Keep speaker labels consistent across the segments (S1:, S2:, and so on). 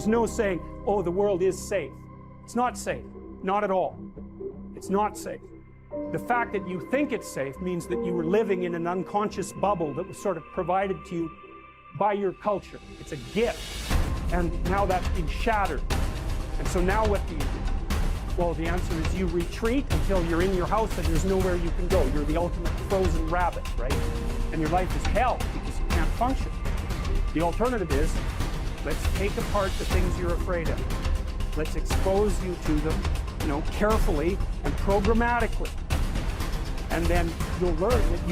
S1: There's no saying, oh, the world is safe. It's not safe. Not at all. It's not safe. The fact that you think it's safe means that you were living in an unconscious bubble that was sort of provided to you by your culture. It's a gift. And now that's been shattered. And so now what do you do? Well, the answer is you retreat until you're in your house and there's nowhere you can go. You're the ultimate frozen rabbit, right? And your life is hell because you can't function. The alternative is, let's take apart the things you're afraid of. Let's expose you to them, carefully and programmatically. And then you'll learn that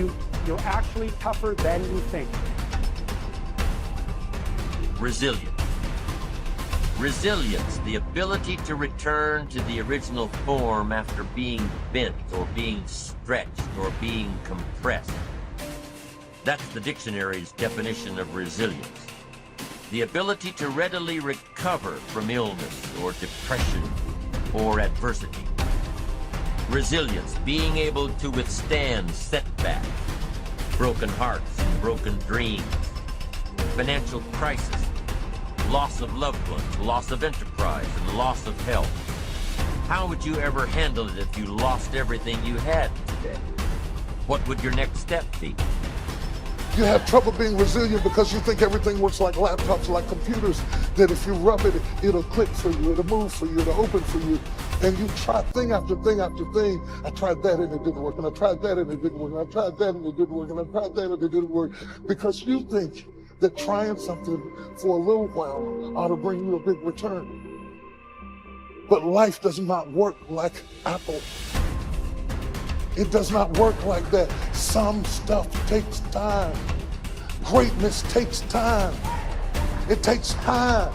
S1: you're actually tougher than you think.
S2: Resilience. Resilience, the ability to return to the original form after being bent or being stretched or being compressed. That's the dictionary's definition of resilience. The ability to readily recover from illness or depression or adversity. Resilience, being able to withstand setbacks, broken hearts and broken dreams, financial crisis, loss of loved ones, loss of enterprise, and loss of health. How would you ever handle it if you lost everything you had today? What would your next step be?
S3: You have trouble being resilient because you think everything works like laptops, like computers, that if you rub it, it'll click for you, it'll move for you, it'll open for you. And you try thing after thing after thing. I tried that and it didn't work, and I tried that and it didn't work, and I tried that and it didn't work, and I tried that and it didn't work. Because you think that trying something for a little while ought to bring you a big return. But life does not work like Apple. It does not work like that. Some stuff takes time. Greatness takes time. It takes time.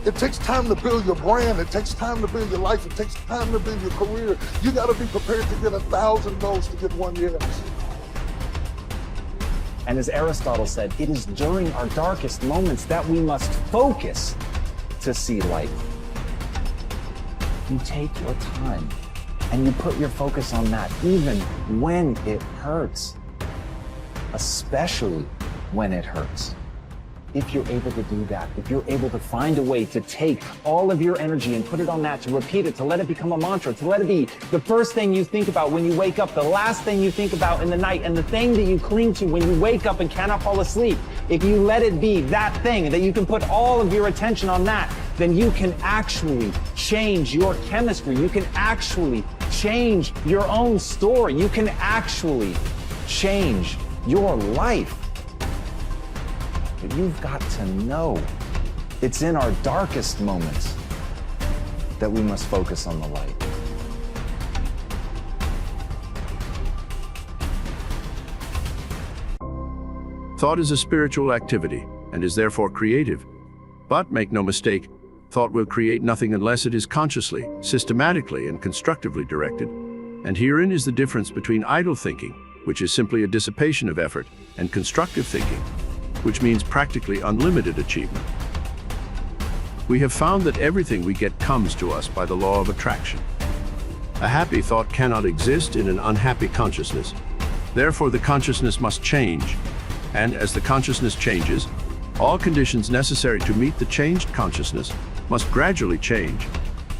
S3: It takes time to build your brand. It takes time to build your life. It takes time to build your career. You got to be prepared to get 1,000 no's to get one yes.
S4: And as Aristotle said, it is during our darkest moments that we must focus to see light. You take your time and you put your focus on that, even when it hurts, especially when it hurts. If you're able to do that, if you're able to find a way to take all of your energy and put it on that, to repeat it, to let it become a mantra, to let it be the first thing you think about when you wake up, the last thing you think about in the night, and the thing that you cling to when you wake up and cannot fall asleep, if you let it be that thing, that you can put all of your attention on that, then you can actually change your chemistry. You can actually change your own story. You can actually change your life. But you've got to know it's in our darkest moments that we must focus on the light.
S5: Thought is a spiritual activity and is therefore creative. But make no mistake, thought will create nothing unless it is consciously, systematically, and constructively directed. And herein is the difference between idle thinking, which is simply a dissipation of effort, and constructive thinking, which means practically unlimited achievement. We have found that everything we get comes to us by the law of attraction. A happy thought cannot exist in an unhappy consciousness. Therefore, the consciousness must change. And as the consciousness changes, all conditions necessary to meet the changed consciousness must gradually change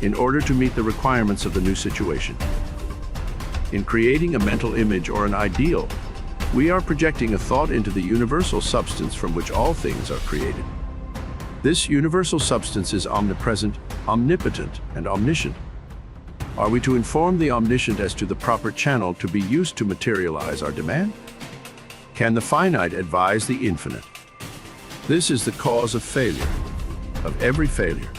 S5: in order to meet the requirements of the new situation. In creating a mental image or an ideal, we are projecting a thought into the universal substance from which all things are created. This universal substance is omnipresent, omnipotent, and omniscient. Are we to inform the omniscient as to the proper channel to be used to materialize our demand? Can the finite advise the infinite? This is the cause of failure, of every failure.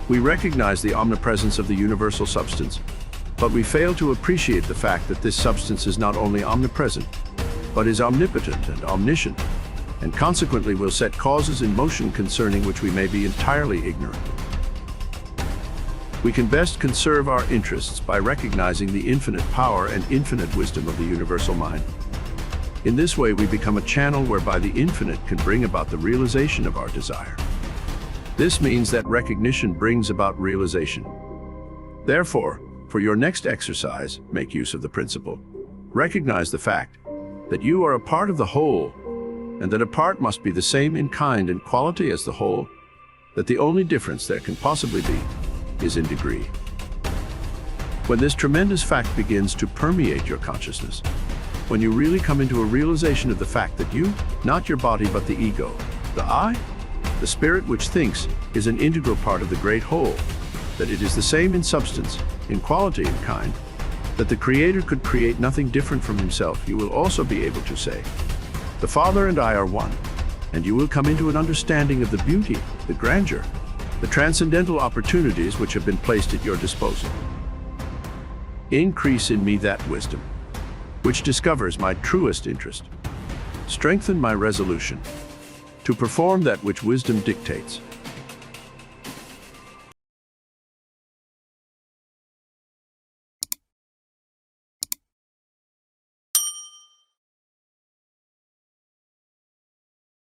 S5: We recognize the omnipresence of the universal substance, but we fail to appreciate the fact that this substance is not only omnipresent, but is omnipotent and omniscient, and consequently will set causes in motion concerning which we may be entirely ignorant. We can best conserve our interests by recognizing the infinite power and infinite wisdom of the universal mind. In this way, we become a channel whereby the infinite can bring about the realization of our desire. This means that recognition brings about realization. Therefore, for your next exercise, make use of the principle. Recognize the fact that you are a part of the whole, and that a part must be the same in kind and quality as the whole. that the only difference there can possibly be is in degree. When this tremendous fact begins to permeate your consciousness, when you really come into a realization of the fact that you, not your body but the ego, the I, the spirit which thinks, is an integral part of the great whole, that it is the same in substance, in quality and kind, that the Creator could create nothing different from himself, you will also be able to say, the Father and I are one, and you will come into an understanding of the beauty, the grandeur, the transcendental opportunities which have been placed at your disposal. Increase in me that wisdom, which discovers my truest interest. Strengthen my resolution to perform that which wisdom dictates.